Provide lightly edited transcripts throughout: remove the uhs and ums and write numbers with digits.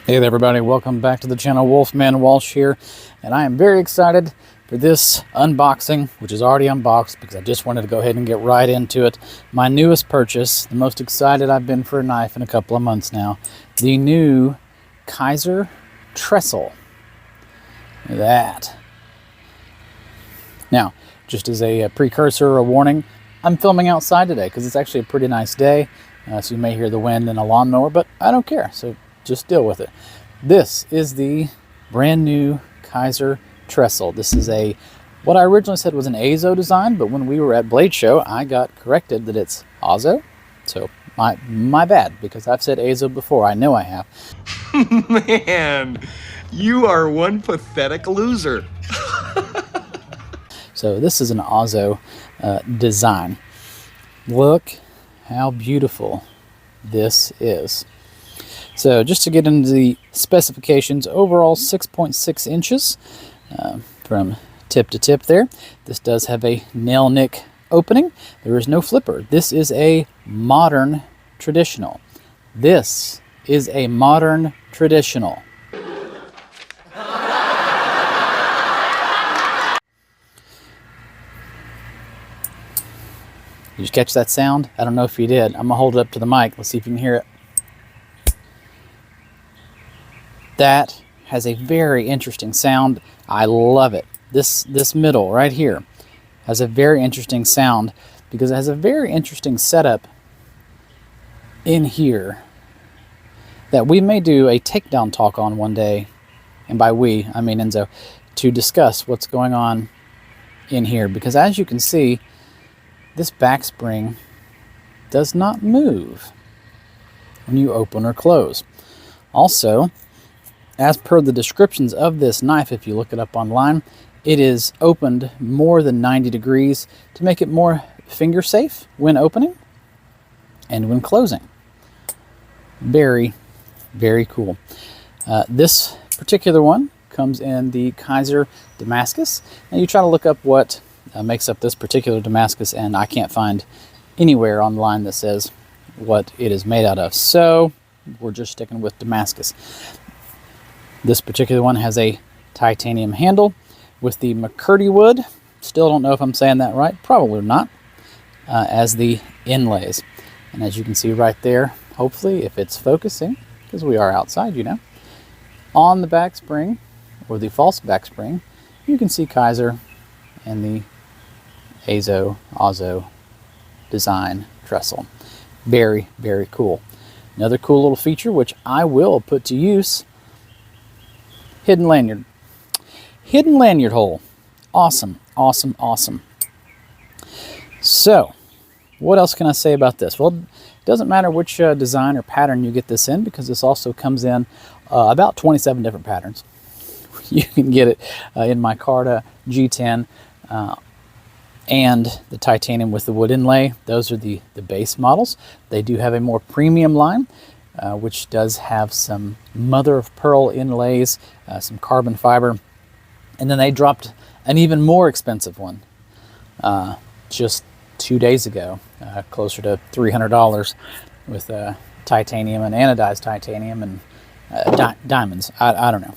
Hey there everybody, welcome back to the channel. Wolfman Walsh here, and I am very excited for this unboxing, which is already unboxed because I just wanted to go ahead and get right into it. My newest purchase, the most excited I've been for a knife in a couple of months now, the new Kizer Trestle. Look at that. Now, just as a precursor or a warning, I'm filming outside today because it's actually a pretty nice day, so you may hear the wind and a lawnmower, but I don't care, so just deal with it. This is the brand new Kizer Trestle. This is what I originally said was an Azo design, but when we were at Blade Show, I got corrected that it's Azo. So my bad, because I've said Azo before. I know I have. Man, you are one pathetic loser. So this is an Azo design. Look how beautiful this is. So just to get into the specifications, overall 6.6 inches from tip to tip there. This does have a nail nick opening. There is no flipper. This is a modern traditional. This is a modern traditional. Did you catch that sound? I don't know if you did. I'm gonna hold it up to the mic. Let's see if you can hear it. That has a very interesting sound. I love it. This middle right here has a very interesting sound because it has a very interesting setup in here that we may do a takedown talk on one day, and by we, I mean Enzo, to discuss what's going on in here, because as you can see, this back spring does not move when you open or close. Also, as per the descriptions of this knife, if you look it up online, it is opened more than 90 degrees to make it more finger safe when opening and when closing. Very, very cool. This particular one comes in the Kizer Damascus. Now you try to look up what makes up this particular Damascus, and I can't find anywhere online that says what it is made out of. So we're just sticking with Damascus. This particular one has a titanium handle with the McCurdy wood. Still don't know if I'm saying that right. Probably not. As the inlays. And as you can see right there, hopefully if it's focusing, because we are outside, you know, on the back spring, or the false back spring, you can see Kizer and the Azo design trestle. Very, very cool. Another cool little feature, which I will put to use, hidden lanyard. Hidden lanyard hole. Awesome, awesome, awesome. So, what else can I say about this? Well, it doesn't matter which design or pattern you get this in, because this also comes in about 27 different patterns. You can get it in micarta, G10, and the titanium with the wood inlay. Those are the base models. They do have a more premium line, which does have some mother of pearl inlays, some carbon fiber, and then they dropped an even more expensive one just 2 days ago, closer to $300, with titanium and anodized titanium and diamonds. I don't know.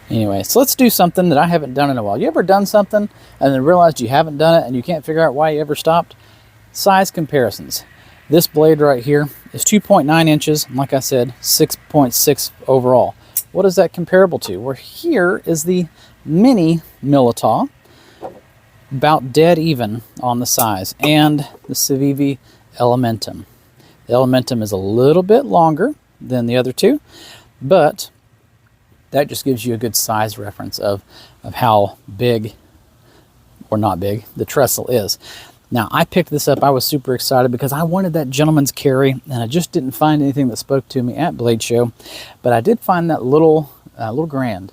Anyway, so let's do something that I haven't done in a while. You ever done something and then realized you haven't done it and you can't figure out why you ever stopped? Size comparisons. This blade right here is 2.9 inches, and like I said, 6.6 overall. What is that comparable to? Well, here is the mini Militaw, about dead even on the size, and the Civivi Elementum. The Elementum is a little bit longer than the other two, but that just gives you a good size reference of how big, or not big, the trestle is. Now, I picked this up. I was super excited because I wanted that gentleman's carry, and I just didn't find anything that spoke to me at Blade Show. But I did find that little grand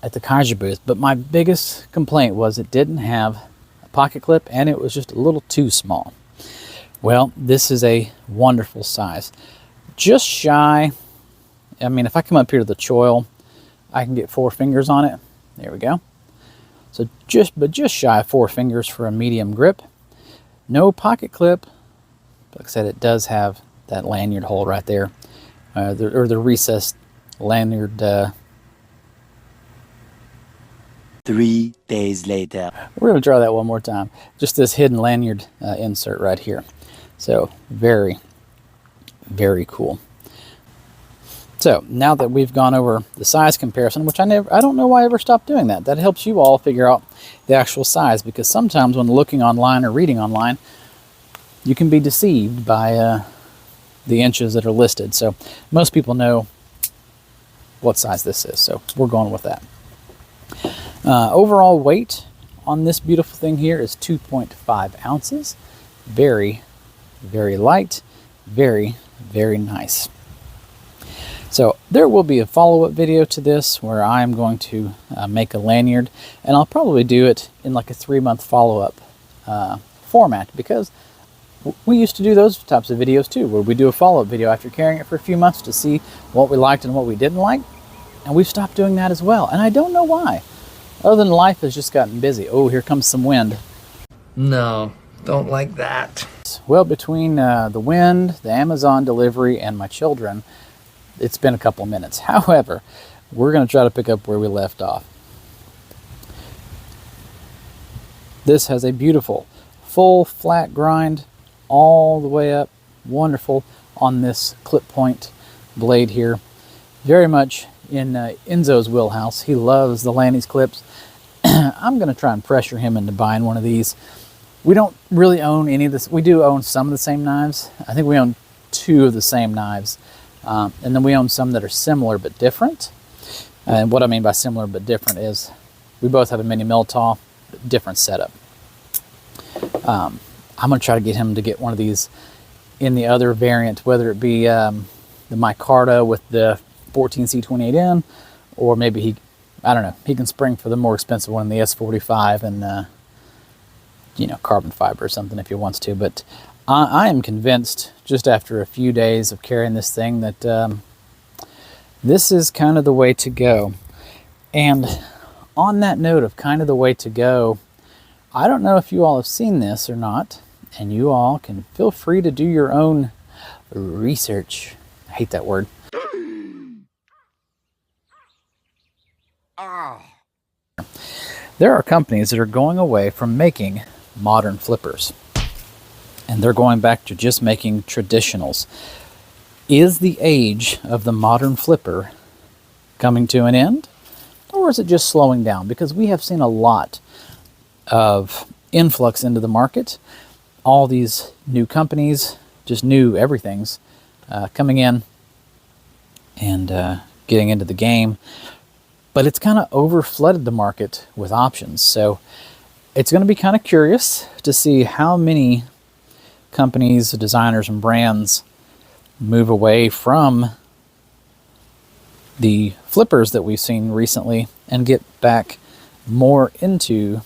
at the Kizer booth. But my biggest complaint was it didn't have a pocket clip, and it was just a little too small. Well, this is a wonderful size. Just shy, I mean, if I come up here to the choil, I can get 4 fingers on it. There we go. So just shy of 4 fingers for a medium grip. No pocket clip. Like I said, it does have that lanyard hole right there, or the recessed lanyard. 3 days later. We're going to try that one more time. Just this hidden lanyard insert right here. So very, very cool. So now that we've gone over the size comparison, which I don't know why I ever stopped doing that. That helps you all figure out the actual size, because sometimes when looking online or reading online, you can be deceived by the inches that are listed. So most people know what size this is, so we're going with that. Overall weight on this beautiful thing here is 2.5 ounces. Very, very light. Very, very nice. So there will be a follow-up video to this where I'm going to make a lanyard, and I'll probably do it in like a 3-month follow-up format, because we used to do those types of videos too, where we do a follow-up video after carrying it for a few months to see what we liked and what we didn't like, and we've stopped doing that as well, and I don't know why, other than life has just gotten busy. Oh, here comes some wind. No, don't like that. Well, between the wind, the Amazon delivery, and my children, it's been a couple of minutes. However, we're going to try to pick up where we left off. This has a beautiful full flat grind all the way up. Wonderful on this clip point blade here. Very much in Enzo's wheelhouse. He loves the Lanny's clips. I'm going to try and pressure him into buying one of these. We don't really own any of this. We do own some of the same knives. I think we own 2 of the same knives. And then we own some that are similar but different. And what I mean by similar but different is we both have a mini Miltaw, different setup. I'm going to try to get him to get one of these in the other variant, whether it be the micarta with the 14C28N, or maybe I don't know, he can spring for the more expensive one, the S45 and you know, carbon fiber or something if he wants to. But I am convinced, just after a few days of carrying this thing, that this is kind of the way to go. And on that note of kind of the way to go, I don't know if you all have seen this or not, and you all can feel free to do your own research. I hate that word. There are companies that are going away from making modern flippers, and they're going back to just making traditionals. Is the age of the modern flipper coming to an end, or is it just slowing down? Because we have seen a lot of influx into the market. All these new companies, just new everything's coming in and getting into the game. But it's kind of over-flooded the market with options. So it's going to be kind of curious to see how many companies, designers, and brands move away from the flippers that we've seen recently and get back more into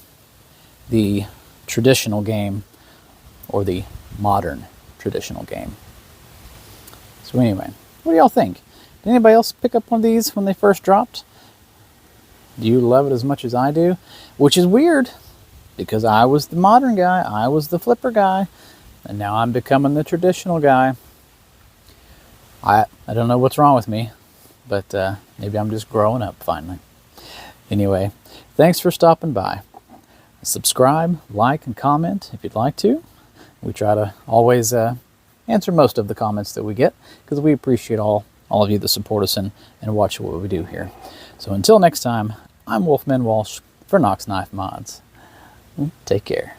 the traditional game, or the modern traditional game. So anyway, what do y'all think? Did anybody else pick up one of these when they first dropped? Do you love it as much as I do? Which is weird, because I was the modern guy, I was the flipper guy, and now I'm becoming the traditional guy. I don't know what's wrong with me, but maybe I'm just growing up finally. Anyway, thanks for stopping by. Subscribe, like, and comment if you'd like to. We try to always answer most of the comments that we get, because we appreciate all of you that support us and watch what we do here. So until next time, I'm Wolfman Walsh for Knox Knife Mods. Take care.